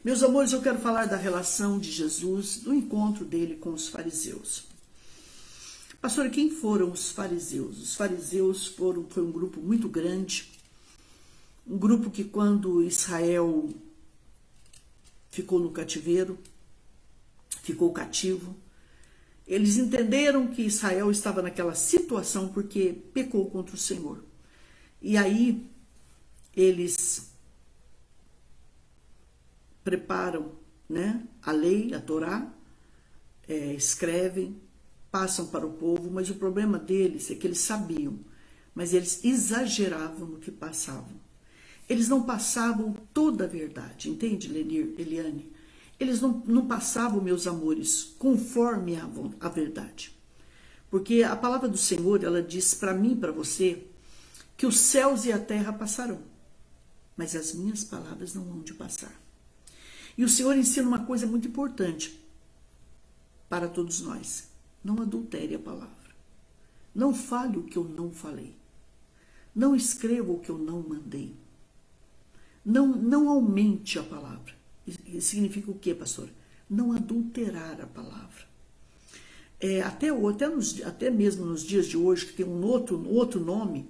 Meus amores, eu quero falar da relação de Jesus, do encontro dele com os fariseus. Pastora, quem foram os fariseus? Os fariseus foi um grupo muito grande, um grupo que quando Israel ficou no cativeiro, ficou cativo, eles entenderam que Israel estava naquela situação porque pecou contra o Senhor. E aí eles preparam, né, a lei, a Torá, escrevem, passam para o povo, mas o problema deles é que eles sabiam, mas eles exageravam no que passavam. Eles não passavam toda a verdade, entende, Eliane? Eles não passavam, meus amores, conforme a verdade. Porque a palavra do Senhor, ela diz para mim e para você, que os céus e a terra passarão, mas as minhas palavras não vão de passar. E o Senhor ensina uma coisa muito importante para todos nós. Não adultere a palavra. Não fale o que eu não falei. Não escreva o que eu não mandei. Não aumente a palavra. Isso significa o quê, pastora? Não adulterar a palavra. Até mesmo nos dias de hoje, que tem um outro nome,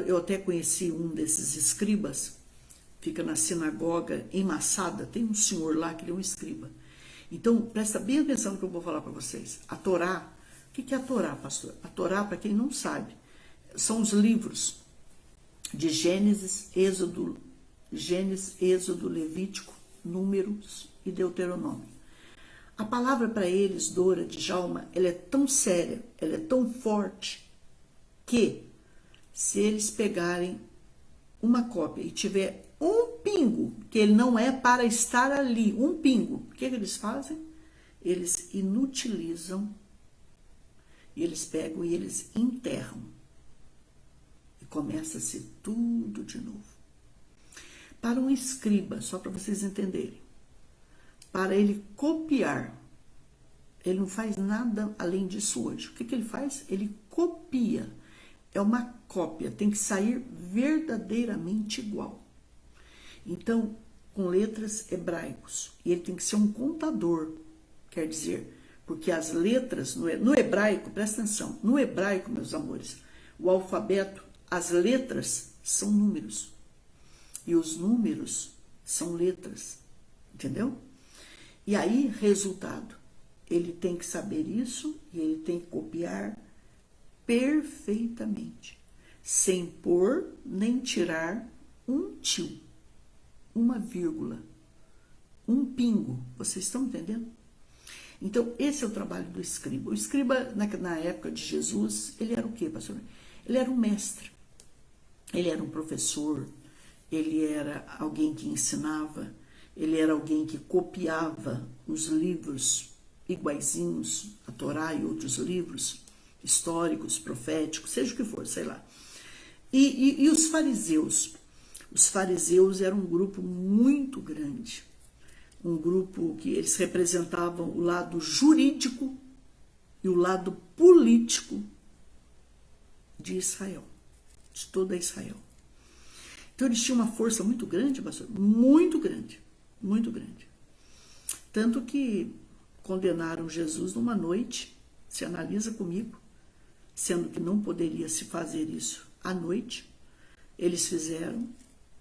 eu até conheci um desses escribas, fica na sinagoga em Massada, tem um senhor lá que ele é um escriba. Então, presta bem atenção no que eu vou falar para vocês. A Torá, o que é a Torá, pastor? A Torá, para quem não sabe, são os livros de Gênesis, Êxodo, Levítico, Números e Deuteronômio. A palavra para eles, Dora, Djalma, ela é tão séria, ela é tão forte, que se eles pegarem uma cópia e tiver um pingo, que ele não é para estar ali, um pingo, o que eles fazem? Eles inutilizam, e eles pegam e eles enterram. E começa-se tudo de novo. Para um escriba, só para vocês entenderem, para ele copiar, ele não faz nada além disso hoje. O que ele faz? Ele copia. É uma cópia, tem que sair verdadeiramente igual. Então, com letras hebraicos. E ele tem que ser um contador, quer dizer, porque as letras, no hebraico, presta atenção, no hebraico, meus amores, o alfabeto, as letras são números. E os números são letras, entendeu? E aí, resultado, ele tem que saber isso e ele tem que copiar perfeitamente, sem pôr nem tirar um tio, uma vírgula, um pingo. Vocês estão entendendo? Então, esse é o trabalho do escriba. O escriba, na época de Jesus, ele era o quê, pastor? Ele era um mestre, ele era um professor, ele era alguém que ensinava, ele era alguém que copiava os livros iguaizinhos, a Torá e outros livros históricos, proféticos, seja o que for, sei lá. E os fariseus? Os fariseus eram um grupo muito grande, um grupo que eles representavam o lado jurídico e o lado político de Israel, de toda Israel. Então eles tinham uma força muito grande, pastor, muito grande, muito grande. Tanto que condenaram Jesus numa noite, se analisa comigo, sendo que não poderia se fazer isso à noite, eles fizeram.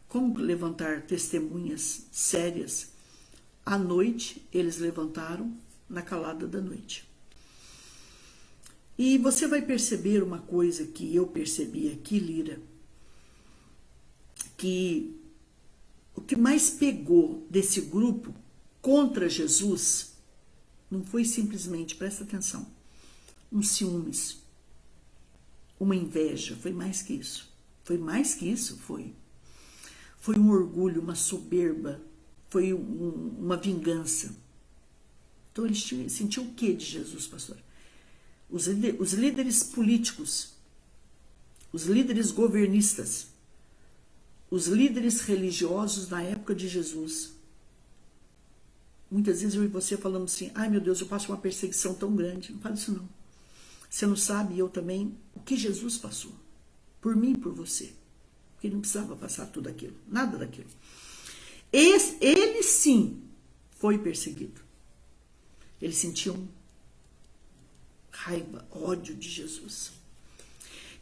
Como levantar testemunhas sérias? À noite, eles levantaram na calada da noite. E você vai perceber uma coisa que eu percebi aqui, Lira, que o que mais pegou desse grupo contra Jesus não foi simplesmente, presta atenção, um ciúmes, uma inveja, foi mais que isso. Foi mais que isso, foi. Foi um orgulho, uma soberba, foi uma vingança. Então eles sentiam o que de Jesus, pastor? Os líderes políticos, os líderes governistas, os líderes religiosos na época de Jesus. Muitas vezes eu e você falamos assim, ai meu Deus, eu passo uma perseguição tão grande. Não fala isso não. Você não sabe, eu também, o que Jesus passou. Por mim e por você. Porque ele não precisava passar tudo aquilo, nada daquilo. Eles sim foi perseguido. Eles sentiam raiva, ódio de Jesus.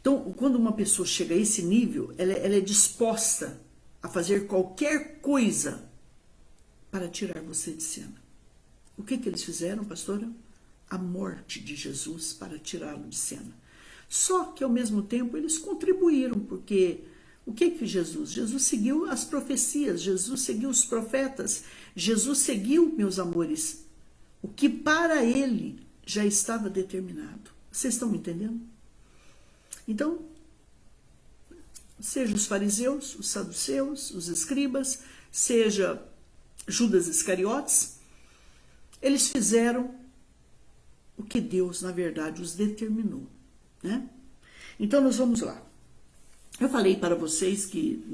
Então, quando uma pessoa chega a esse nível, ela é disposta a fazer qualquer coisa para tirar você de cena. O que eles fizeram, pastora? A morte de Jesus para tirá-lo de cena. Só que, ao mesmo tempo, eles contribuíram, porque o que Jesus? Jesus seguiu as profecias, Jesus seguiu os profetas, Jesus seguiu, meus amores, o que para ele já estava determinado. Vocês estão me entendendo? Então, seja os fariseus, os saduceus, os escribas, seja Judas Iscariotes, eles fizeram o que Deus, na verdade, os determinou, né? Então, nós vamos lá. Eu falei para vocês que,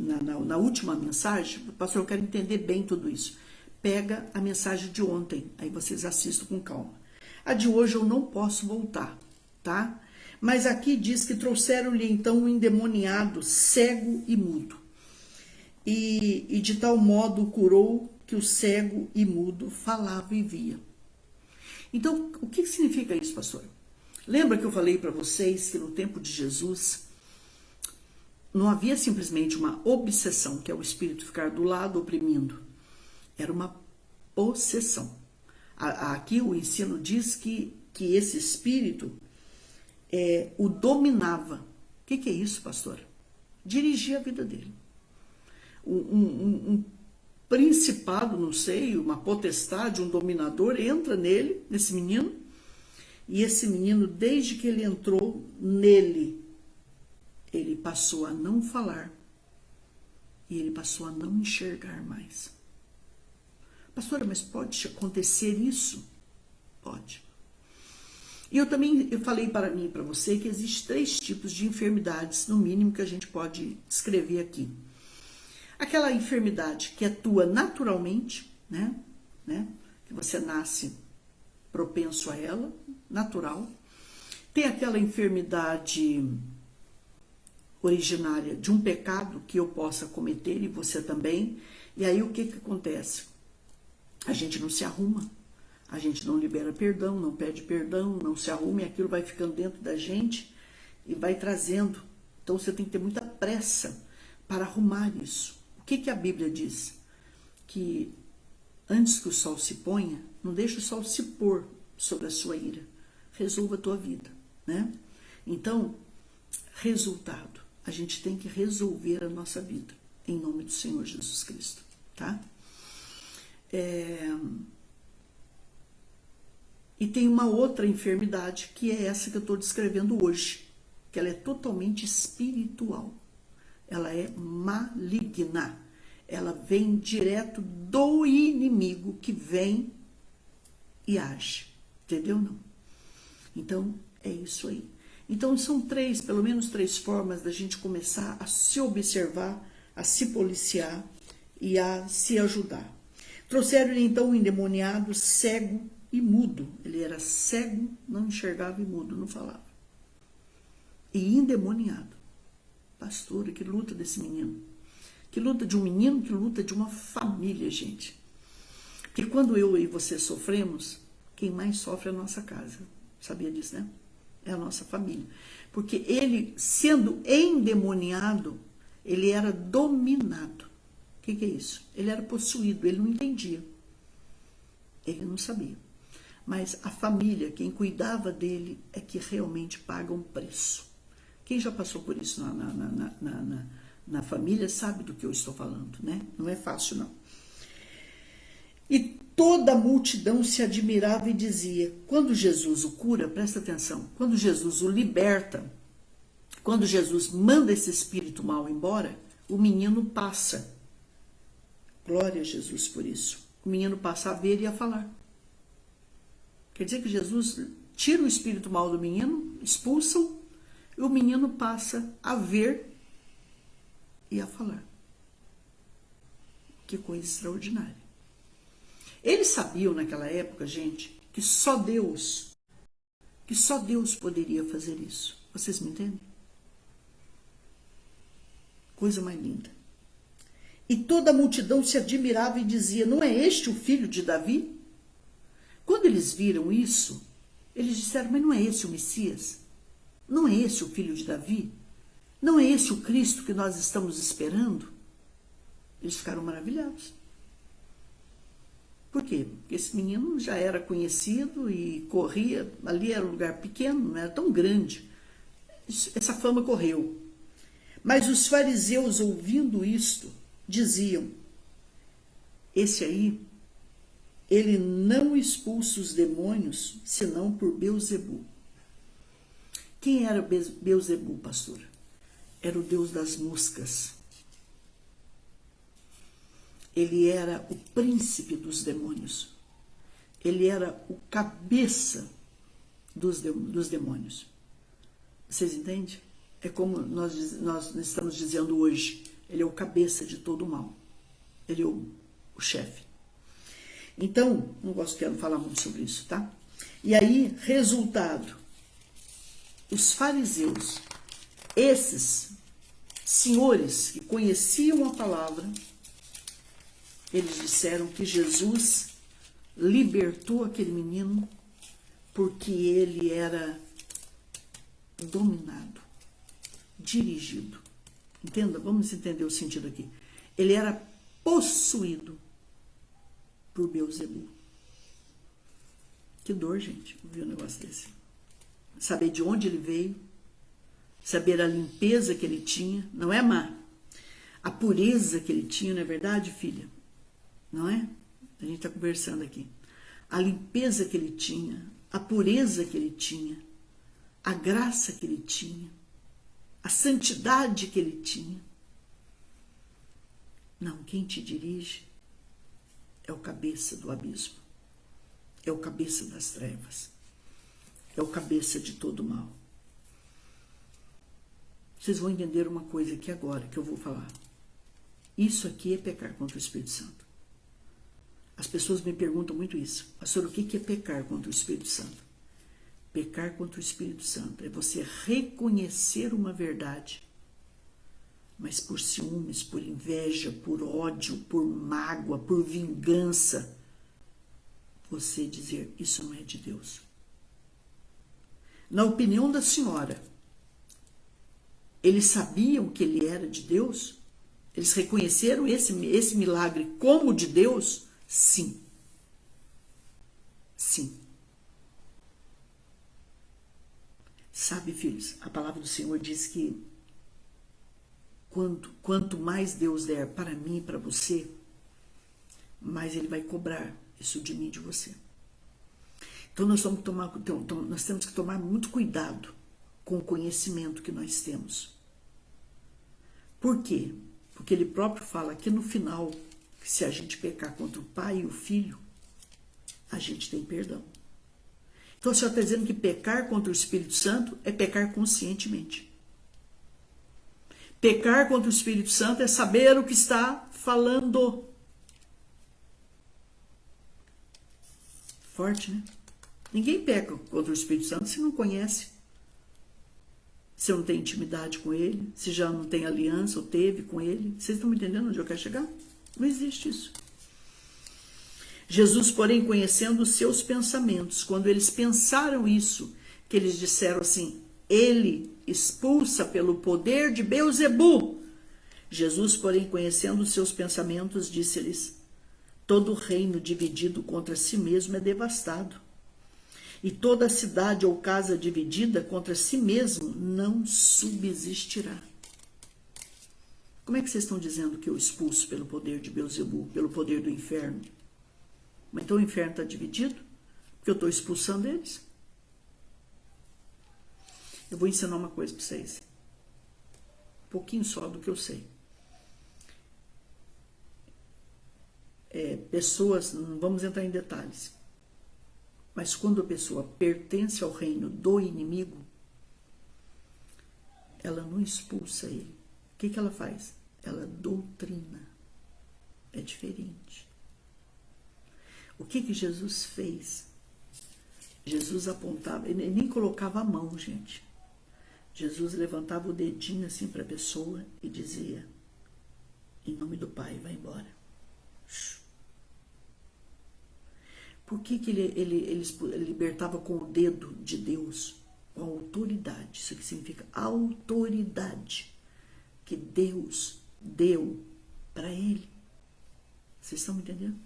na última mensagem, pastor, eu quero entender bem tudo isso. Pega a mensagem de ontem, aí vocês assistam com calma. A de hoje eu não posso voltar, tá? Mas aqui diz que trouxeram-lhe então um endemoniado, cego e mudo. E de tal modo curou que o cego e mudo falava e via. Então, o que significa isso, pastor? Lembra que eu falei para vocês que no tempo de Jesus não havia simplesmente uma obsessão, que é o espírito ficar do lado oprimindo. Era uma possessão. Aqui o ensino diz que esse espírito o dominava. O que é isso, pastor? Dirigia a vida dele. Um principado, não sei, uma potestade, um dominador entra nele, nesse menino, e esse menino, desde que ele entrou nele, ele passou a não falar e ele passou a não enxergar mais. Pastora, mas pode acontecer isso? Pode. E eu falei para mim e para você que existem 3 tipos de enfermidades, no mínimo, que a gente pode descrever aqui. Aquela enfermidade que atua naturalmente, né? Que você nasce propenso a ela, natural. Tem aquela enfermidade originária de um pecado que eu possa cometer e você também. E aí o que acontece? A gente não se arruma, a gente não libera perdão, não pede perdão, não se arruma e aquilo vai ficando dentro da gente e vai trazendo. Então você tem que ter muita pressa para arrumar isso. O que a Bíblia diz? Que antes que o sol se ponha, não deixe o sol se pôr sobre a sua ira. Resolva a tua vida, né? Então, resultado. A gente tem que resolver a nossa vida, em nome do Senhor Jesus Cristo, tá? E tem uma outra enfermidade, que é essa que eu estou descrevendo hoje, que ela é totalmente espiritual. Ela é maligna. Ela vem direto do inimigo que vem e age. Entendeu, não? Então, é isso aí. Então, são pelo menos três formas da gente começar a se observar, a se policiar e a se ajudar. Trouxeram-lhe, então, um endemoniado, cego e mudo. Ele era cego, não enxergava e mudo, não falava. E endemoniado. Pastora, que luta desse menino. Que luta de um menino, que luta de uma família, gente. Porque quando eu e você sofremos, quem mais sofre é a nossa casa. Sabia disso, né? É a nossa família. Porque ele, sendo endemoniado, ele era dominado. O que é isso? Ele era possuído, ele não entendia. Ele não sabia. Mas a família, quem cuidava dele, é que realmente paga um preço. Quem já passou por isso na família sabe do que eu estou falando, né? Não é fácil, não. E toda a multidão se admirava e dizia, quando Jesus o cura, presta atenção, quando Jesus o liberta, quando Jesus manda esse espírito mal embora, o menino passa. Glória a Jesus por isso. O menino passa a ver e a falar. Quer dizer que Jesus tira o espírito mal do menino, expulsa-o, e o menino passa a ver e a falar. Que coisa extraordinária. Eles sabiam naquela época, gente, que só Deus poderia fazer isso. Vocês me entendem? Coisa mais linda. E toda a multidão se admirava e dizia: não é este o filho de Davi? Quando eles viram isso, eles disseram: mas não é esse o Messias? Não é esse o filho de Davi? Não é esse o Cristo que nós estamos esperando? Eles ficaram maravilhados. Por quê? Porque esse menino já era conhecido e corria, ali era um lugar pequeno, não era tão grande. Essa fama correu. Mas os fariseus, ouvindo isto, diziam: esse aí, ele não expulsa os demônios, senão por Beelzebu. Quem era Beelzebu, pastora? Era o deus das moscas. Ele era o príncipe dos demônios. Ele era o cabeça dos demônios. Vocês entendem? É como nós estamos dizendo hoje. Ele é o cabeça de todo o mal. Ele é o chefe. Então, não quero falar muito sobre isso, tá? E aí, resultado. Os fariseus, esses senhores que conheciam a palavra, eles disseram que Jesus libertou aquele menino porque ele era dominado, dirigido. Entenda? Vamos entender o sentido aqui. Ele era possuído por Beelzebu. Que dor, gente, ouvir um negócio desse. Saber de onde ele veio, saber a limpeza que ele tinha, não é, Má? A pureza que ele tinha, não é verdade, filha? Não é? A gente está conversando aqui. A limpeza que ele tinha, a pureza que ele tinha, a graça que ele tinha, a santidade que ele tinha. Não, quem te dirige é o cabeça do abismo, é o cabeça das trevas, é o cabeça de todo mal. Vocês vão entender uma coisa aqui agora que eu vou falar. Isso aqui é pecar contra o Espírito Santo. As pessoas me perguntam muito isso. Pastor, o que é pecar contra o Espírito Santo? Pecar contra o Espírito Santo é você reconhecer uma verdade, mas por ciúmes, por inveja, por ódio, por mágoa, por vingança, você dizer: isso não é de Deus. Na opinião da senhora, eles sabiam que ele era de Deus? Eles reconheceram esse milagre como de Deus? Sim. Sim. Sabe, filhos, a palavra do Senhor diz que quanto mais Deus der para mim e para você, mais Ele vai cobrar isso de mim e de você. Então nós temos que tomar muito cuidado com o conhecimento que nós temos. Por quê? Porque Ele próprio fala que no final, que se a gente pecar contra o Pai e o Filho, a gente tem perdão. Então o Senhor está dizendo que pecar contra o Espírito Santo é pecar conscientemente. Pecar contra o Espírito Santo é saber o que está falando. Forte, né? Ninguém peca contra o Espírito Santo se não conhece. Se não tem intimidade com ele, se já não tem aliança ou teve com ele. Vocês estão me entendendo onde eu quero chegar? Não existe isso. Jesus, porém, conhecendo os seus pensamentos, quando eles pensaram isso, que eles disseram assim: ele expulsa pelo poder de Beelzebu. Jesus, porém, conhecendo os seus pensamentos, disse-lhes: todo reino dividido contra si mesmo é devastado, e toda cidade ou casa dividida contra si mesmo não subsistirá. Como é que vocês estão dizendo que eu expulso pelo poder de Beelzebu, pelo poder do inferno? Mas então o inferno está dividido? Porque eu estou expulsando eles? Eu vou ensinar uma coisa para vocês. Um pouquinho só do que eu sei. Pessoas, não vamos entrar em detalhes, mas quando a pessoa pertence ao reino do inimigo, ela não expulsa ele. O que ela faz? Ela doutrina. É diferente. O que Jesus fez? Jesus apontava, ele nem colocava a mão, gente. Jesus levantava o dedinho assim para a pessoa e dizia: Em nome do Pai, vai embora. Por que ele libertava com o dedo de Deus? Com autoridade. Isso que significa autoridade que Deus deu para ele. Vocês estão me entendendo?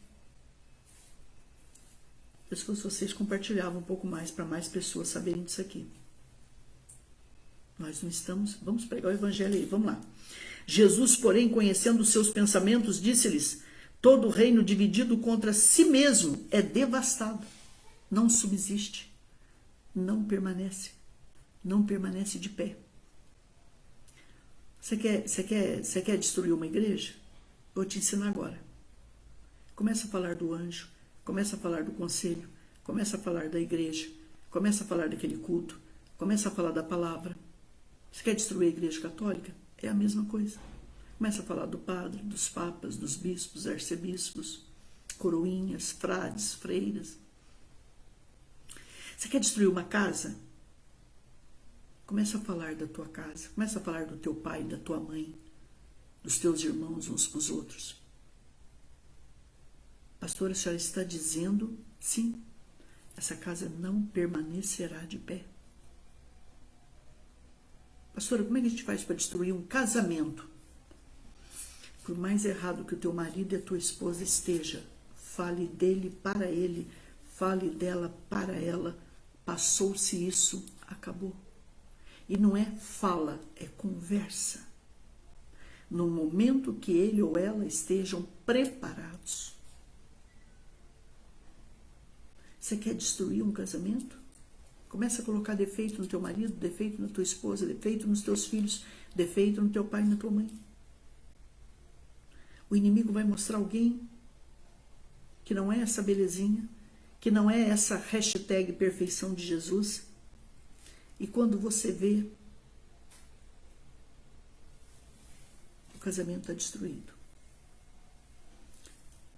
Eu, se fosse vocês, compartilhavam um pouco mais para mais pessoas saberem disso aqui. Nós não estamos... Vamos pregar o evangelho aí, vamos lá. Jesus, porém, conhecendo os seus pensamentos, disse-lhes: todo reino dividido contra si mesmo é devastado, não subsiste, não permanece de pé. Você quer destruir uma igreja? Vou te ensinar agora. Começa a falar do anjo, começa a falar do conselho, começa a falar da igreja, começa a falar daquele culto, começa a falar da palavra. Você quer destruir a igreja católica? É a mesma coisa. Começa a falar do padre, dos papas, dos bispos, arcebispos, coroinhas, frades, freiras. Você quer destruir uma casa? Começa a falar da tua casa. Começa a falar do teu pai, da tua mãe, dos teus irmãos uns para os outros. Pastora, a senhora está dizendo, sim, essa casa não permanecerá de pé. Pastora, como é que a gente faz para destruir um casamento? Por mais errado que o teu marido e a tua esposa esteja, fale dele para ele, fale dela para ela. Passou-se isso, acabou. E não é fala, é conversa. No momento que ele ou ela estejam preparados. Você quer destruir um casamento? Começa a colocar defeito no teu marido, defeito na tua esposa, defeito nos teus filhos, defeito no teu pai e na tua mãe. O inimigo vai mostrar alguém que não é essa belezinha, que não é essa hashtag perfeição de Jesus. E quando você vê, o casamento está destruído.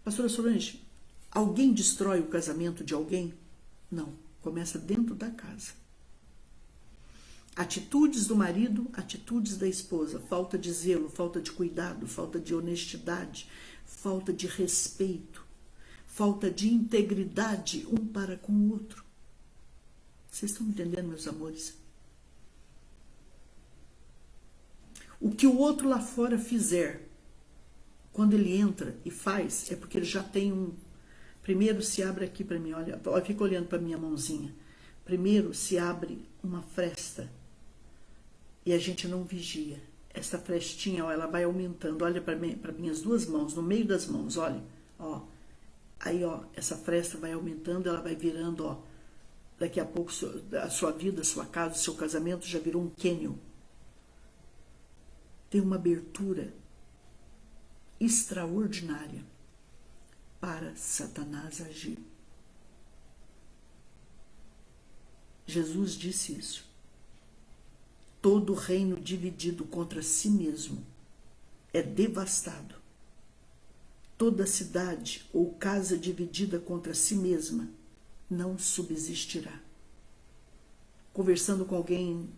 Pastora Solange, alguém destrói o casamento de alguém? Não, começa dentro da casa. Atitudes do marido, atitudes da esposa, falta de zelo, falta de cuidado, falta de honestidade, falta de respeito, falta de integridade um para com o outro. Vocês estão entendendo, meus amores? O que o outro lá fora fizer, quando ele entra e faz, é porque ele já tem um... Primeiro se abre aqui para mim, olha, fica olhando para minha mãozinha. Primeiro se abre uma fresta e a gente não vigia. Essa frestinha, ó, ela vai aumentando. Olha para minhas duas mãos, no meio das mãos, olha, ó. Aí, ó, essa fresta vai aumentando, ela vai virando, ó. Daqui a pouco a sua vida, a sua casa, o seu casamento já virou um cânion. Tem uma abertura extraordinária para Satanás agir. Jesus disse isso. Todo reino dividido contra si mesmo é devastado. Toda cidade ou casa dividida contra si mesma não subsistirá. Conversando com alguém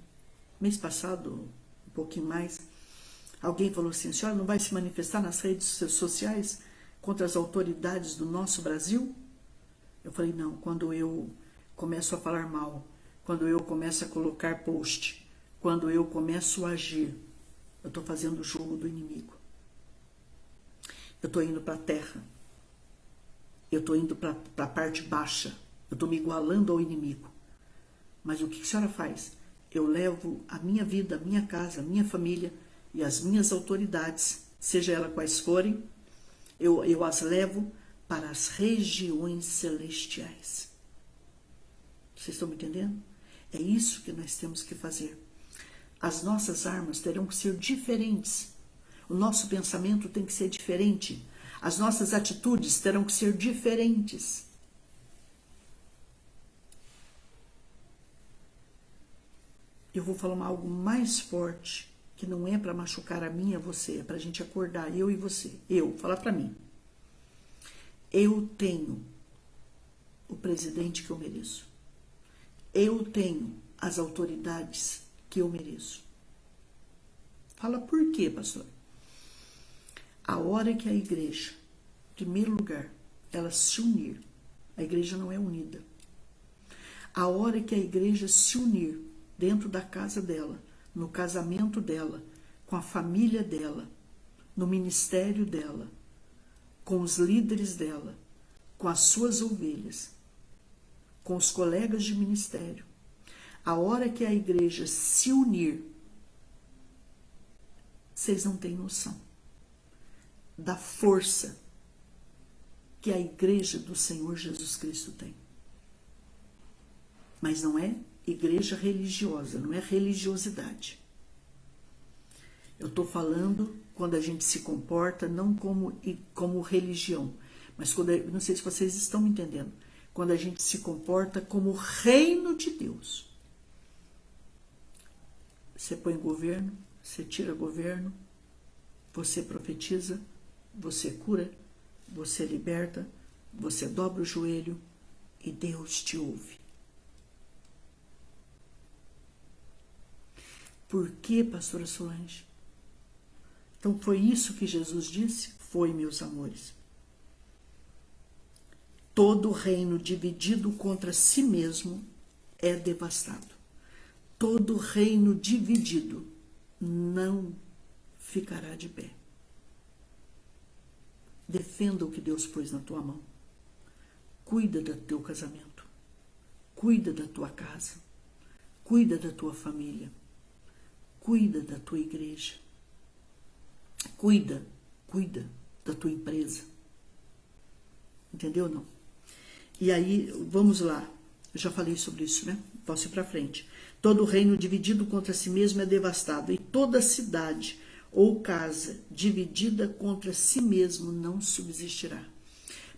mês passado, um pouquinho mais, alguém falou assim: a senhora não vai se manifestar nas redes sociais contra as autoridades do nosso Brasil? Eu falei: não, quando eu começo a falar mal, quando eu começo a colocar post, quando eu começo a agir, eu estou fazendo o jogo do inimigo. Eu estou indo para a terra. Eu estou indo para a parte baixa. Eu estou me igualando ao inimigo. Mas o que a senhora faz? Eu levo a minha vida, a minha casa, a minha família e as minhas autoridades, seja elas quais forem, eu as levo para as regiões celestiais. Vocês estão me entendendo? É isso que nós temos que fazer. As nossas armas terão que ser diferentes. O nosso pensamento tem que ser diferente. As nossas atitudes terão que ser diferentes. Eu vou falar algo mais forte, que não é para machucar a mim e a você, é para a gente acordar, eu e você. Falar para mim. Eu tenho o presidente que eu mereço. Eu tenho as autoridades que eu mereço. Fala por quê, pastor? A hora que a igreja, em primeiro lugar, ela se unir, a igreja não é unida. A hora que a igreja se unir dentro da casa dela, no casamento dela, com a família dela, no ministério dela, com os líderes dela, com as suas ovelhas, com os colegas de ministério, a hora que a igreja se unir, vocês não têm noção da força que a igreja do Senhor Jesus Cristo tem. Mas não é igreja religiosa, não é religiosidade. Eu estou falando quando a gente se comporta não como religião, mas quando, não sei se vocês estão me entendendo, quando a gente se comporta como reino de Deus. Você põe governo, você tira governo, você profetiza, você cura, você liberta, você dobra o joelho e Deus te ouve. Por que, pastora Solange? Então foi isso que Jesus disse? Foi, meus amores. Todo reino dividido contra si mesmo é devastado. Todo reino dividido não ficará de pé. Defenda o que Deus pôs na tua mão. Cuida do teu casamento. Cuida da tua casa. Cuida da tua família. Cuida da tua igreja. Cuida da tua empresa. Entendeu ou não? E aí, vamos lá. Eu já falei sobre isso, né? Posso ir para frente. Todo reino dividido contra si mesmo é devastado, e toda cidade ou casa dividida contra si mesmo não subsistirá.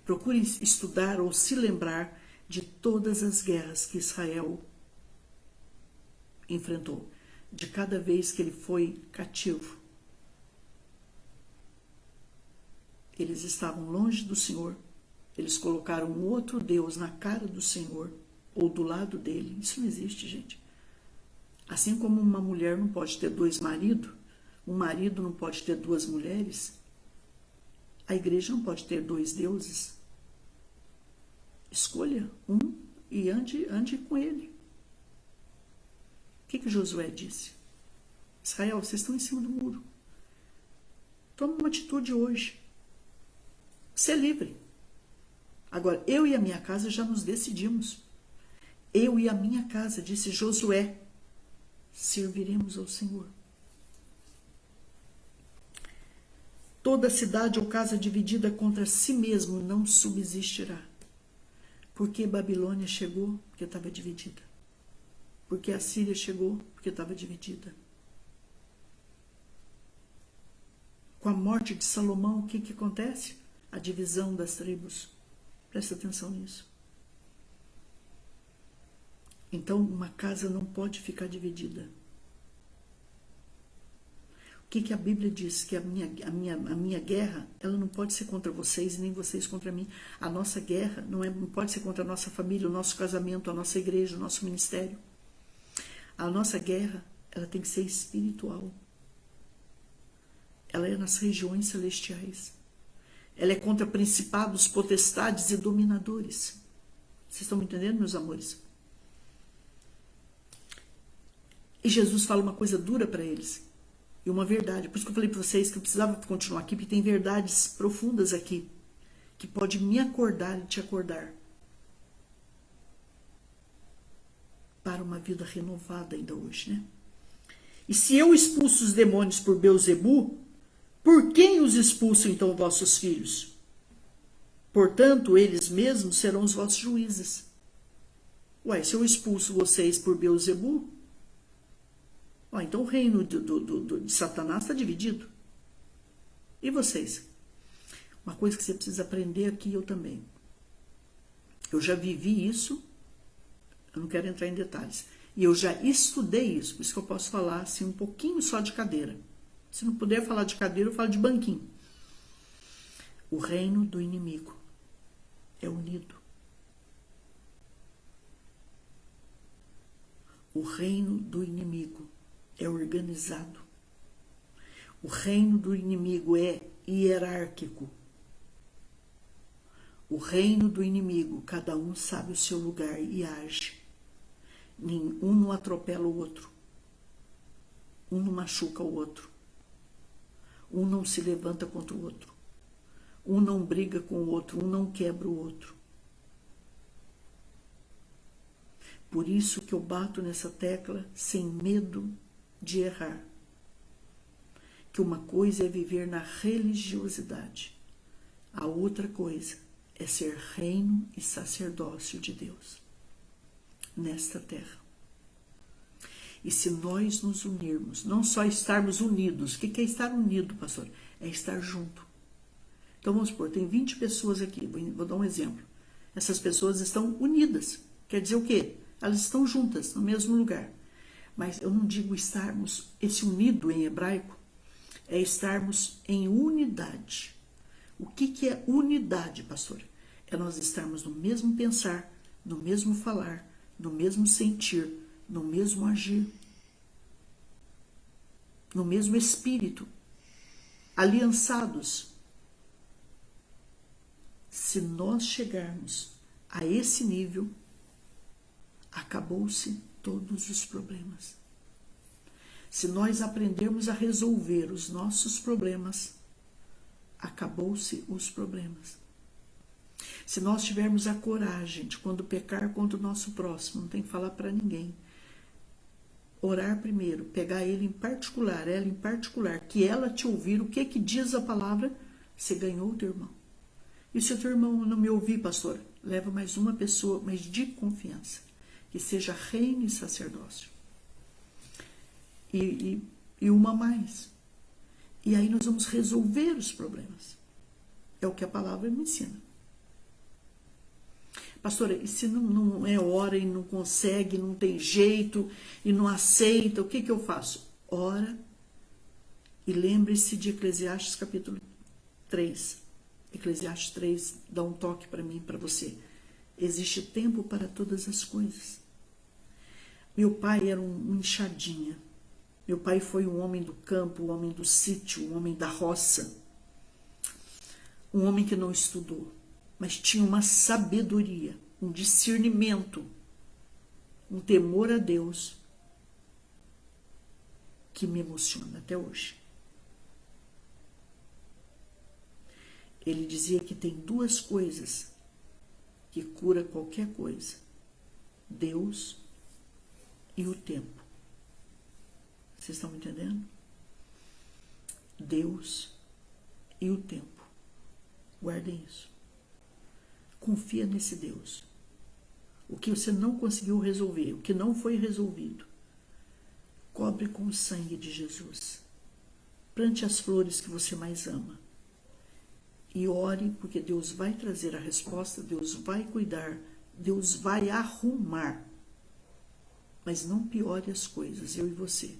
Procure estudar ou se lembrar de todas as guerras que Israel enfrentou, de cada vez que ele foi cativo. Eles estavam longe do Senhor, eles colocaram um outro Deus na cara do Senhor, ou do lado dele. Isso não existe, gente. Assim como uma mulher não pode ter dois maridos, um marido não pode ter duas mulheres, a igreja não pode ter dois deuses. Escolha um e ande com ele. O que Josué disse? Israel, vocês estão em cima do muro. Toma uma atitude hoje. Ser livre. Agora, eu e a minha casa já nos decidimos. Eu e a minha casa, disse Josué, serviremos ao Senhor. Toda cidade ou casa dividida contra si mesmo não subsistirá. Porque Babilônia chegou? Porque estava dividida. Porque a Síria chegou? Porque estava dividida. Com a morte de Salomão, o que acontece? A divisão das tribos. Presta atenção nisso. Então, uma casa não pode ficar dividida. O que a Bíblia diz? Que a minha guerra, ela não pode ser contra vocês e nem vocês contra mim. A nossa guerra não pode ser contra a nossa família, o nosso casamento, a nossa igreja, o nosso ministério. A nossa guerra, ela tem que ser espiritual. Ela é nas regiões celestiais. Ela é contra principados, potestades e dominadores. Vocês estão me entendendo, meus amores? E Jesus fala uma coisa dura para eles. E uma verdade. Por isso que eu falei para vocês que eu precisava continuar aqui, porque tem verdades profundas aqui, que pode me acordar e te acordar para uma vida renovada ainda hoje, né? E se eu expulso os demônios por Beelzebu, por quem os expulsam então vossos filhos? Portanto, eles mesmos serão os vossos juízes. Ué, se eu expulso vocês por Beelzebu, então o reino de Satanás está dividido. E vocês? Uma coisa que você precisa aprender aqui, eu também. Eu já vivi isso, eu não quero entrar em detalhes. E eu já estudei isso, por isso que eu posso falar assim, um pouquinho só de cadeira. Se não puder falar de cadeira, eu falo de banquinho. O reino do inimigo é unido. O reino do inimigo é organizado. O reino do inimigo é hierárquico. O reino do inimigo, cada um sabe o seu lugar e age. Um não atropela o outro. Um não machuca o outro. Um não se levanta contra o outro. Um não briga com o outro. Um não quebra o outro. Por isso que eu bato nessa tecla sem medo de errar. Que uma coisa é viver na religiosidade. A outra coisa é ser reino e sacerdócio de Deus nesta terra. E se nós nos unirmos, não só estarmos unidos, o que é estar unido, pastor? É estar junto. Então vamos supor, tem 20 pessoas aqui, vou dar um exemplo. Essas pessoas estão unidas. Quer dizer o quê? Elas estão juntas, no mesmo lugar. Mas eu não digo estarmos, esse unido em hebraico, é estarmos em unidade. O que é unidade, pastor? É nós estarmos no mesmo pensar, no mesmo falar, no mesmo sentir, no mesmo agir, no mesmo espírito, aliançados. Se nós chegarmos a esse nível, acabou-se todos os problemas. Se nós aprendermos a resolver os nossos problemas, acabou-se os problemas. Se nós tivermos a coragem de, quando pecar contra o nosso próximo, não tem que falar para ninguém, orar primeiro, pegar ele em particular, ela em particular, que ela te ouvir o que diz a palavra, você ganhou o teu irmão. E se o teu irmão não me ouvir, pastor, leva mais uma pessoa, mas de confiança, que seja reino e sacerdócio. E uma mais. E aí nós vamos resolver os problemas. É o que a palavra me ensina. Pastora, e se não é hora e não consegue, não tem jeito e não aceita, o que eu faço? Ora e lembre-se de Eclesiastes capítulo 3. Eclesiastes 3 dá um toque para mim, para você. Existe tempo para todas as coisas. Meu pai era um enxadinha. Meu pai foi um homem do campo, um homem do sítio, um homem da roça. Um homem que não estudou, mas tinha uma sabedoria, um discernimento, um temor a Deus que me emociona até hoje. Ele dizia que tem duas coisas que cura qualquer coisa: Deus e o tempo. Vocês estão me entendendo? Deus e o tempo. Guardem isso. Confia nesse Deus. O que você não conseguiu resolver, o que não foi resolvido, cobre com o sangue de Jesus. Plante as flores que você mais ama. E ore, porque Deus vai trazer a resposta, Deus vai cuidar, Deus vai arrumar. Mas não piore as coisas, eu e você,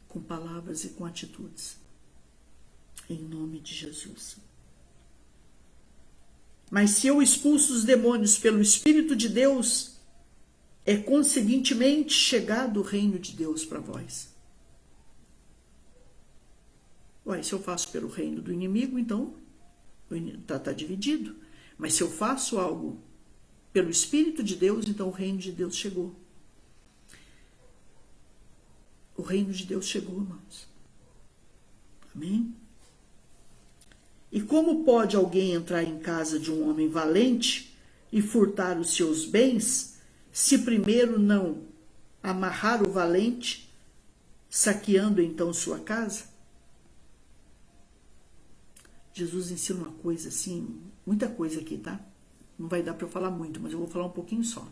com palavras e com atitudes. Em nome de Jesus. Mas se eu expulso os demônios pelo Espírito de Deus, é conseguintemente chegado o reino de Deus para vós. Ué, se eu faço pelo reino do inimigo, então está dividido. Mas se eu faço algo pelo Espírito de Deus, então o reino de Deus chegou. O reino de Deus chegou, irmãos. Amém? E como pode alguém entrar em casa de um homem valente e furtar os seus bens, se primeiro não amarrar o valente, saqueando então sua casa? Jesus ensina uma coisa assim, muita coisa aqui, tá? Não vai dar para eu falar muito, mas eu vou falar um pouquinho só.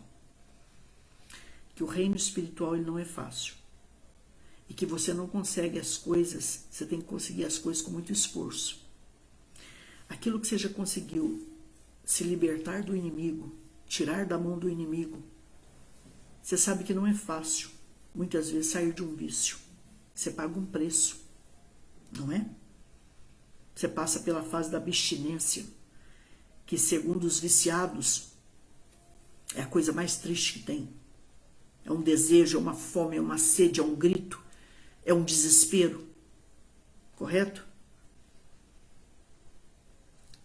Que o reino espiritual ele não é fácil. E que você não consegue as coisas, você tem que conseguir as coisas com muito esforço. Aquilo que você já conseguiu se libertar do inimigo, tirar da mão do inimigo, você sabe que não é fácil, muitas vezes, sair de um vício. Você paga um preço, não é? Você passa pela fase da abstinência, que segundo os viciados, é a coisa mais triste que tem. É um desejo, é uma fome, é uma sede, é um grito, é um desespero. Correto?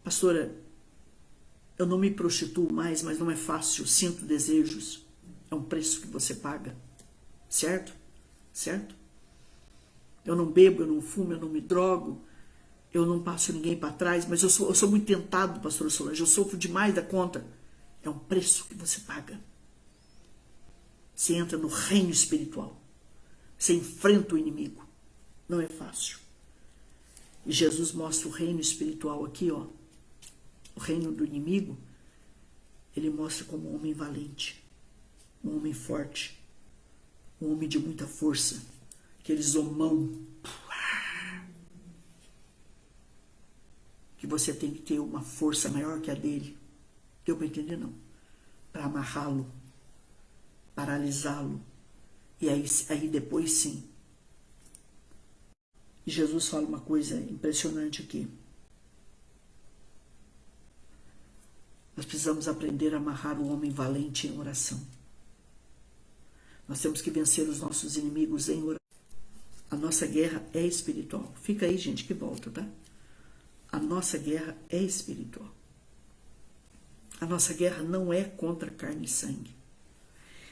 Pastora, eu não me prostituo mais, mas não é fácil, sinto desejos. É um preço que você paga, certo? Certo? Eu não bebo, eu não fumo, eu não me drogo, eu não passo ninguém para trás, mas eu sou muito tentado, pastora Solange, eu sofro demais da conta. É um preço que você paga. Você entra no reino espiritual. Você enfrenta o inimigo. Não é fácil. E Jesus mostra o reino espiritual aqui, ó. O reino do inimigo, ele mostra como um homem valente, um homem forte, um homem de muita força, aqueles homão que você tem que ter uma força maior que a dele. Deu para entender, não? Para amarrá-lo, paralisá-lo. E aí depois sim. E Jesus fala uma coisa impressionante aqui. Nós precisamos aprender a amarrar o homem valente em oração. Nós temos que vencer os nossos inimigos em oração. A nossa guerra é espiritual. Fica aí, gente, que volta, tá? A nossa guerra é espiritual. A nossa guerra não é contra carne e sangue.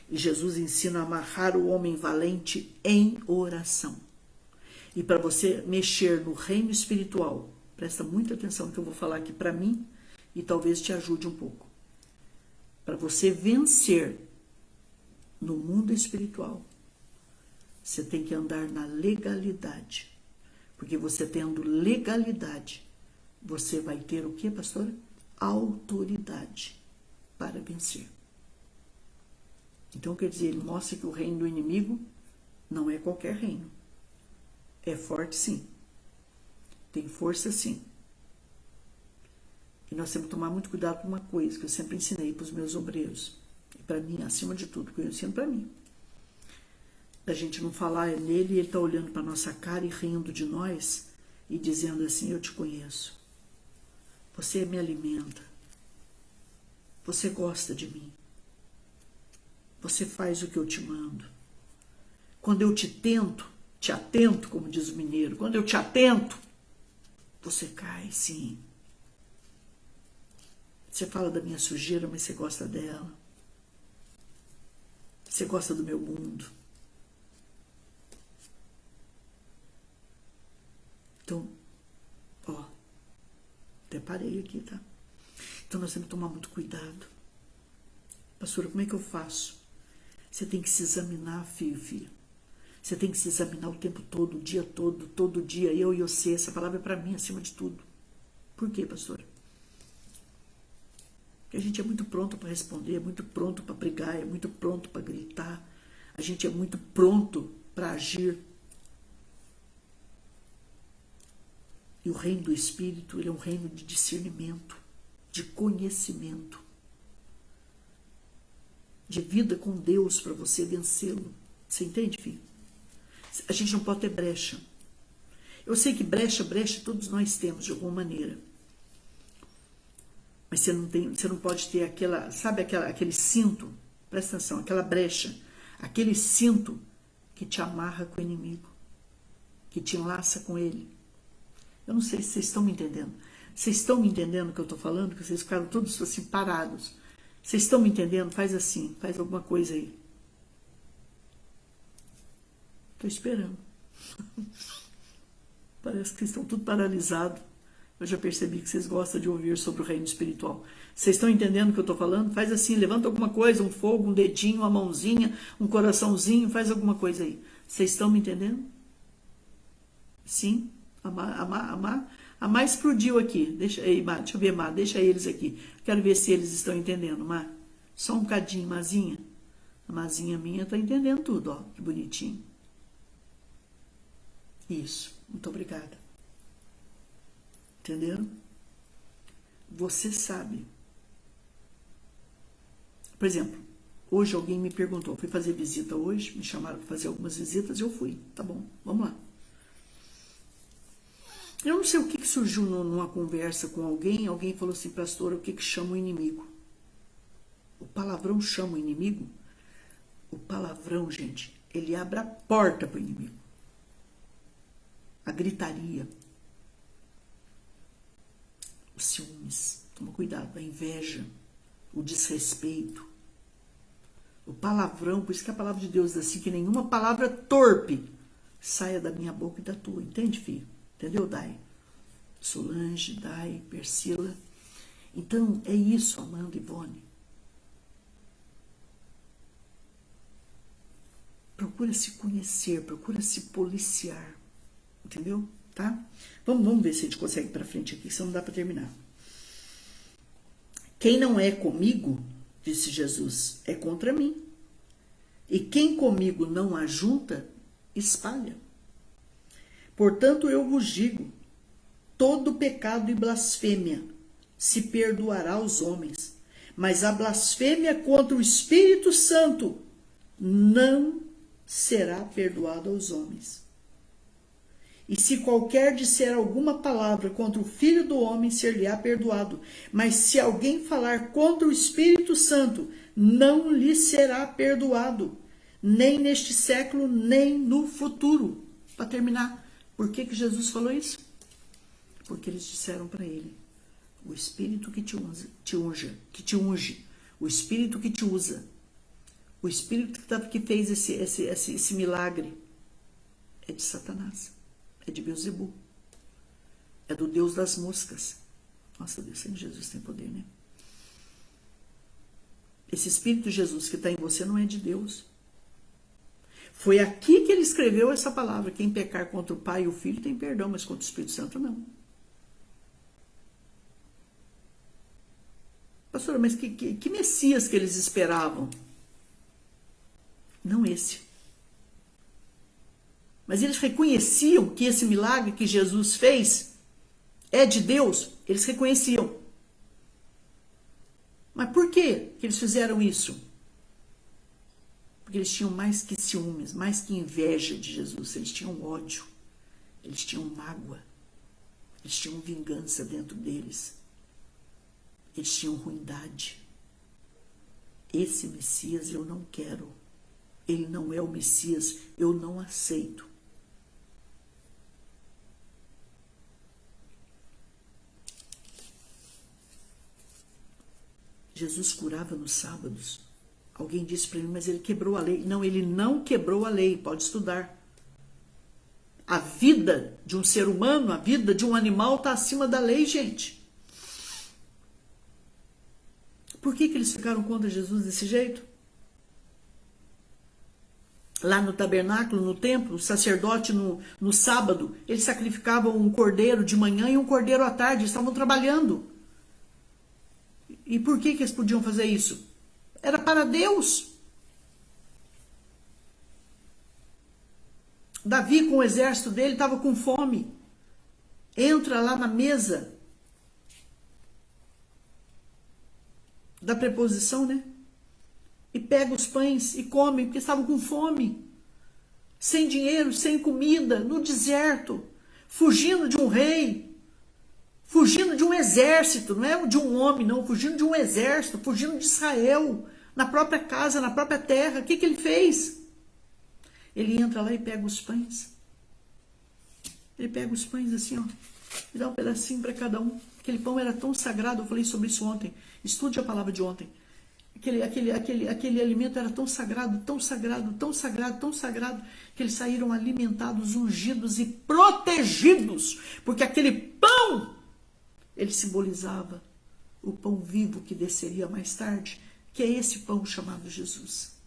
E Jesus ensina a amarrar o homem valente em oração. E para você mexer no reino espiritual, presta muita atenção no que eu vou falar aqui para mim e talvez te ajude um pouco. Para você vencer no mundo espiritual, você tem que andar na legalidade. Porque você tendo legalidade, você vai ter o que, pastora? Autoridade para vencer. Então, quer dizer, ele mostra que o reino do inimigo não é qualquer reino. É forte, sim. Tem força, sim. E nós temos que tomar muito cuidado com uma coisa que eu sempre ensinei para os meus obreiros. E para mim, acima de tudo, que eu ensino para mim. Da gente não falar nele e ele tá olhando para nossa cara e rindo de nós e dizendo assim, eu te conheço. Você me alimenta. Você gosta de mim. Você faz o que eu te mando. Quando eu te atento, como diz o mineiro, quando eu te atento, você cai, sim. Você fala da minha sujeira, mas você gosta dela. Você gosta do meu mundo. Então, ó, até parei aqui, tá? Então nós temos que tomar muito cuidado. Pastora, como é que eu faço? Você tem que se examinar, filho. Você tem que se examinar o tempo todo, o dia todo dia. Eu e você, essa palavra é para mim acima de tudo. Por quê, pastora? Porque a gente é muito pronto para responder, é muito pronto para brigar, é muito pronto para gritar. A gente é muito pronto para agir. E o reino do Espírito, ele é um reino de discernimento, de conhecimento, de vida com Deus para você vencê-lo. Você entende, filho? A gente não pode ter brecha. Eu sei que brecha todos nós temos de alguma maneira. Mas você não pode ter aquela, sabe aquele cinto, presta atenção, aquela brecha, aquele cinto que te amarra com o inimigo, que te enlaça com ele. Eu não sei se vocês estão me entendendo. Vocês estão me entendendo o que eu estou falando? Que vocês ficaram todos assim parados. Vocês estão me entendendo? Faz assim, faz alguma coisa aí. Estou esperando. Parece que vocês estão tudo paralisados. Eu já percebi que vocês gostam de ouvir sobre o reino espiritual. Vocês estão entendendo o que eu estou falando? Faz assim, levanta alguma coisa, um fogo, um dedinho, uma mãozinha, um coraçãozinho, faz alguma coisa aí. Vocês estão me entendendo? Sim? A Má explodiu aqui. Deixa eu ver, Má, deixa eles aqui. Quero ver se eles estão entendendo, Má. Só um bocadinho, Mazinha. A Mazinha minha está entendendo tudo, ó. Que bonitinho. Isso. Muito obrigada. Entenderam? Você sabe. Por exemplo, hoje alguém me perguntou, fui fazer visita hoje, me chamaram para fazer algumas visitas e eu fui. Tá bom, vamos lá. Eu não sei o que surgiu numa conversa com alguém falou assim, pastora, o que chama o inimigo? O palavrão chama o inimigo? O palavrão, gente, ele abre a porta para o inimigo. A gritaria. os ciúmes, toma cuidado, a inveja, o desrespeito, o palavrão. Por isso que a palavra de Deus diz assim, que nenhuma palavra torpe saia da minha boca e da tua. Entende, filho? Entendeu, Dai? Solange, Dai, Persila. Então, é isso, Amanda e Ivone. Procura se conhecer, procura se policiar. Entendeu? Tá? Vamos ver se a gente consegue ir para frente aqui, senão não dá para terminar. Quem não é comigo, disse Jesus, é contra mim. E quem comigo não ajunta, espalha. Portanto, eu vos digo, todo pecado e blasfêmia se perdoará aos homens, mas a blasfêmia contra o Espírito Santo não será perdoada aos homens. E se qualquer disser alguma palavra contra o Filho do Homem, ser-lhe-á perdoado. Mas se alguém falar contra o Espírito Santo, não lhe será perdoado, nem neste século, nem no futuro. Para terminar, por que Jesus falou isso? Porque eles disseram para ele, o Espírito que te unge, o Espírito que te usa, o Espírito que fez esse milagre, é de Satanás. É de Beelzebul. É do Deus das moscas. Nossa, Deus, Jesus tem poder, né? Esse Espírito de Jesus que está em você não é de Deus. Foi aqui que ele escreveu essa palavra. Quem pecar contra o Pai e o Filho tem perdão, mas contra o Espírito Santo não. Pastora, mas que Messias que eles esperavam? Não esse. Mas eles reconheciam que esse milagre que Jesus fez é de Deus. Eles reconheciam. Mas por que eles fizeram isso? Porque eles tinham mais que ciúmes, mais que inveja de Jesus. Eles tinham ódio. Eles tinham mágoa. Eles tinham vingança dentro deles. Eles tinham ruindade. Esse Messias eu não quero. Ele não é o Messias. Eu não aceito. Jesus curava nos sábados. Alguém disse para mim, mas ele quebrou a lei. Não, ele não quebrou a lei. Pode estudar. A vida de um ser humano, a vida de um animal está acima da lei, gente. Por que eles ficaram contra Jesus desse jeito? Lá no tabernáculo, no templo, o sacerdote no sábado, eles sacrificavam um cordeiro de manhã e um cordeiro à tarde. Eles estavam trabalhando. E por que eles podiam fazer isso? Era para Deus. Davi, com o exército dele, estava com fome. Entra lá na mesa da preposição, né? E pega os pães e come, porque estavam com fome. Sem dinheiro, sem comida, no deserto. Fugindo de um rei. Fugindo de um exército, não é de um homem, não. Fugindo de um exército, fugindo de Israel. Na própria casa, na própria terra. O que ele fez? Ele entra lá e pega os pães. Ele pega os pães assim, ó. E dá um pedacinho para cada um. Aquele pão era tão sagrado, eu falei sobre isso ontem. Estude a palavra de ontem. Aquele alimento era tão sagrado, tão sagrado, tão sagrado, tão sagrado, que eles saíram alimentados, ungidos e protegidos. Porque aquele pão, ele simbolizava o pão vivo que desceria mais tarde, que é esse pão chamado Jesus.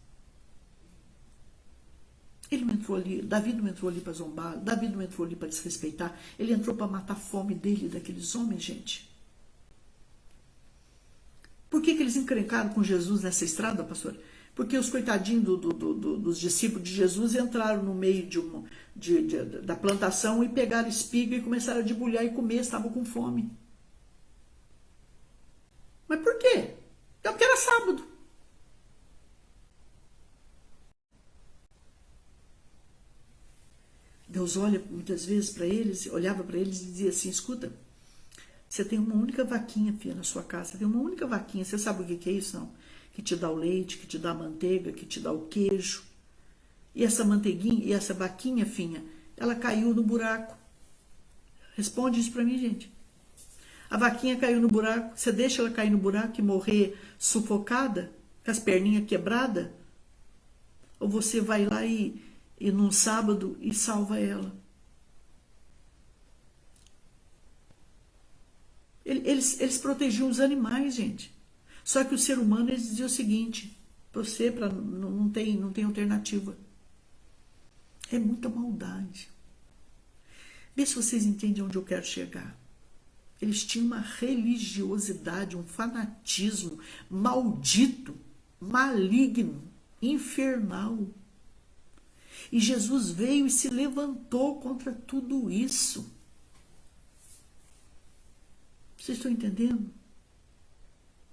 Ele não entrou ali, Davi não entrou ali para zombar, Davi não entrou ali para desrespeitar, ele entrou para matar a fome dele e daqueles homens, gente. Por que eles encrencaram com Jesus nessa estrada, pastor? Porque os coitadinhos dos discípulos de Jesus entraram no meio da plantação e pegaram espiga e começaram a debulhar e comer, estavam com fome. Mas por quê? É porque era sábado. Deus olha muitas vezes para eles, olhava para eles e dizia assim, escuta, você tem uma única vaquinha, filha, na sua casa. Você tem uma única vaquinha. Você sabe o que é isso, não? Que te dá o leite, que te dá a manteiga, que te dá o queijo. E essa manteiguinha, e essa vaquinha, filha, ela caiu no buraco. Responde isso para mim, gente. A vaquinha caiu no buraco, você deixa ela cair no buraco e morrer sufocada, com as perninhas quebradas? Ou você vai lá e num sábado e salva ela? Eles protegiam os animais, gente. Só que o ser humano, eles diziam o seguinte: você não tem alternativa. É muita maldade. Vê se vocês entendem onde eu quero chegar. Eles tinham uma religiosidade, um fanatismo maldito, maligno, infernal. E Jesus veio e se levantou contra tudo isso. Vocês estão entendendo?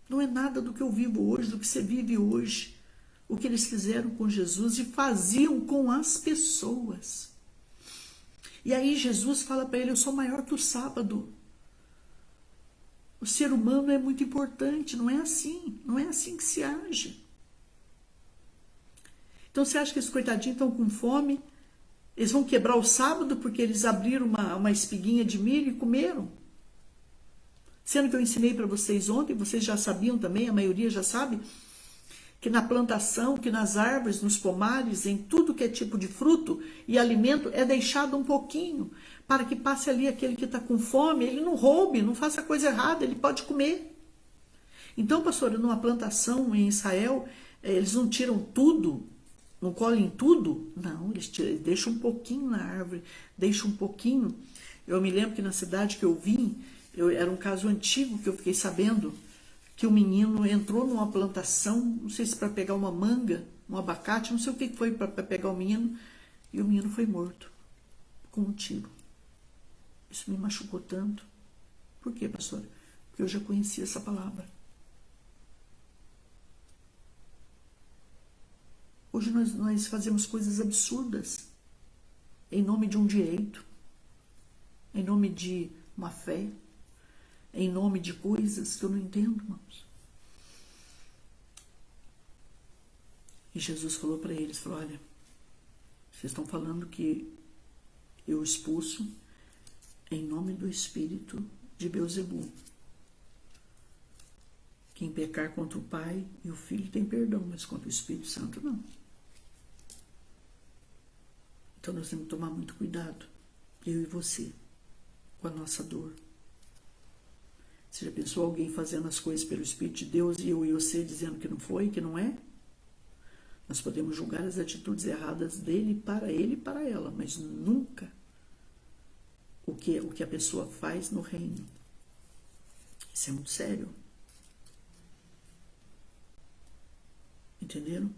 Não é nada do que eu vivo hoje, do que você vive hoje. O que eles fizeram com Jesus e faziam com as pessoas. E aí Jesus fala para ele: eu sou maior que o sábado. O ser humano é muito importante, não é assim que se age. Então você acha que esses coitadinhos estão com fome? Eles vão quebrar o sábado porque eles abriram uma espiguinha de milho e comeram? Sendo que eu ensinei para vocês ontem, vocês já sabiam também, a maioria já sabe, que na plantação, que nas árvores, nos pomares, em tudo que é tipo de fruto e alimento, é deixado um pouquinho, para que passe ali aquele que está com fome, ele não roube, não faça coisa errada, ele pode comer. Então, pastora, numa plantação em Israel, eles não tiram tudo, não colhem tudo? Não, eles deixam um pouquinho na árvore, deixam um pouquinho. Eu me lembro que na cidade que eu vim, era um caso antigo que eu fiquei sabendo, que o menino entrou numa plantação, não sei se para pegar uma manga, um abacate, não sei o que foi para pegar o menino, e o menino foi morto com um tiro. Isso me machucou tanto. Por quê, pastora? Porque eu já conhecia essa palavra. Hoje nós fazemos coisas absurdas em nome de um direito, em nome de uma fé, em nome de coisas que eu não entendo, irmãos. E Jesus falou para eles, falou: olha, vocês estão falando que eu expulso em nome do Espírito de Beelzebul. Quem pecar contra o Pai e o Filho tem perdão, mas contra o Espírito Santo não. Então nós temos que tomar muito cuidado, eu e você, com a nossa dor. Você já pensou alguém fazendo as coisas pelo Espírito de Deus e eu e você dizendo que não foi, que não é? Nós podemos julgar as atitudes erradas dele e para ela, mas nunca o que a pessoa faz no reino. Isso é muito sério. Entenderam?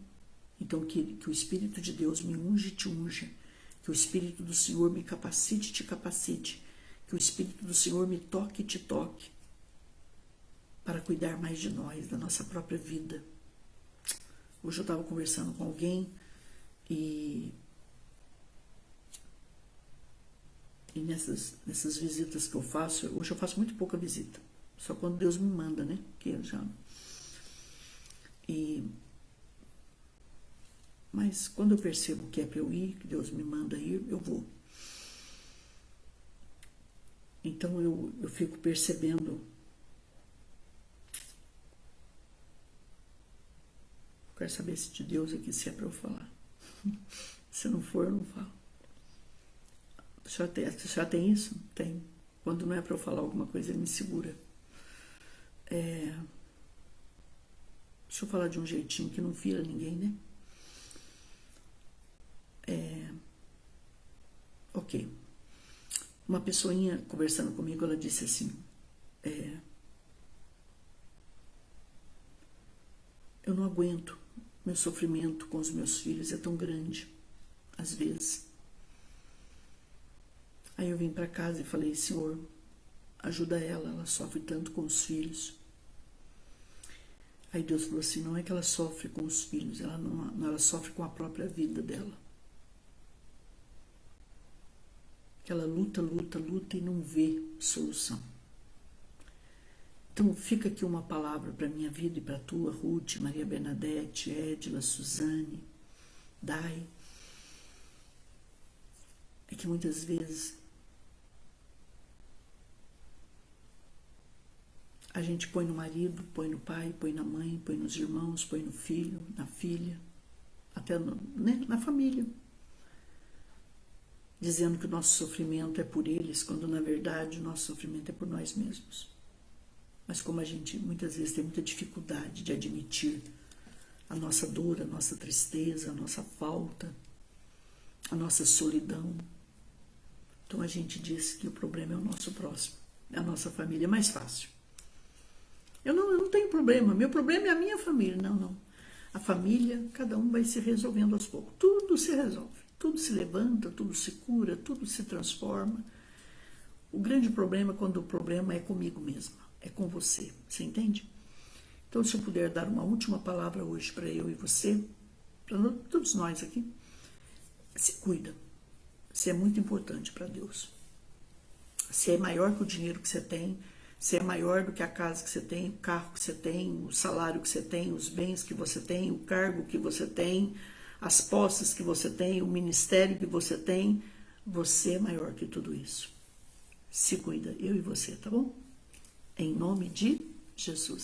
Então que o Espírito de Deus me unge e te unja. Que o Espírito do Senhor me capacite e te capacite. Que o Espírito do Senhor me toque e te toque. Para cuidar mais de nós, da nossa própria vida. Hoje eu estava conversando com alguém e nessas visitas que eu faço, hoje eu faço muito pouca visita. Só quando Deus me manda, né? Que eu já... Mas quando eu percebo que é para eu ir, que Deus me manda ir, eu vou. Então eu fico percebendo. Eu quero saber se de Deus aqui se é para eu falar. Se não for, eu não falo. A senhora tem isso? Tem. Quando não é para eu falar alguma coisa, ele me segura. Deixa eu falar de um jeitinho que não vira ninguém, né? Ok. Uma pessoinha conversando comigo, ela disse assim, eu não aguento, meu sofrimento com os meus filhos é tão grande, às vezes. Aí eu vim para casa e falei, Senhor, ajuda ela sofre tanto com os filhos. Aí Deus falou assim, não é que ela sofre com os filhos, ela sofre com a própria vida dela. Que ela luta e não vê solução. Então fica aqui uma palavra para a minha vida e para a tua, Ruth, Maria Bernadette, Edila, Suzane, Dai. É que muitas vezes A gente põe no marido, põe no pai, põe na mãe, põe nos irmãos, põe no filho, na filha, até na família. Dizendo que o nosso sofrimento é por eles, quando na verdade o nosso sofrimento é por nós mesmos. Mas como a gente muitas vezes tem muita dificuldade de admitir a nossa dor, a nossa tristeza, a nossa falta, a nossa solidão, então a gente diz que o problema é o nosso próximo, é a nossa família, é mais fácil. Eu não tenho problema, meu problema é a minha família. Não. A família, cada um vai se resolvendo aos poucos. Tudo se resolve, tudo se levanta, tudo se cura, tudo se transforma. O grande problema é quando o problema é comigo mesma, é com você, você entende? Então, se eu puder dar uma última palavra hoje para eu e você, para todos nós aqui, se cuida. Você é muito importante para Deus. Você é maior que o dinheiro que você tem, você é maior do que a casa que você tem, o carro que você tem, o salário que você tem, os bens que você tem, o cargo que você tem, as posses que você tem, o ministério que você tem. Você é maior que tudo isso. Se cuida, eu e você, tá bom? Em nome de Jesus.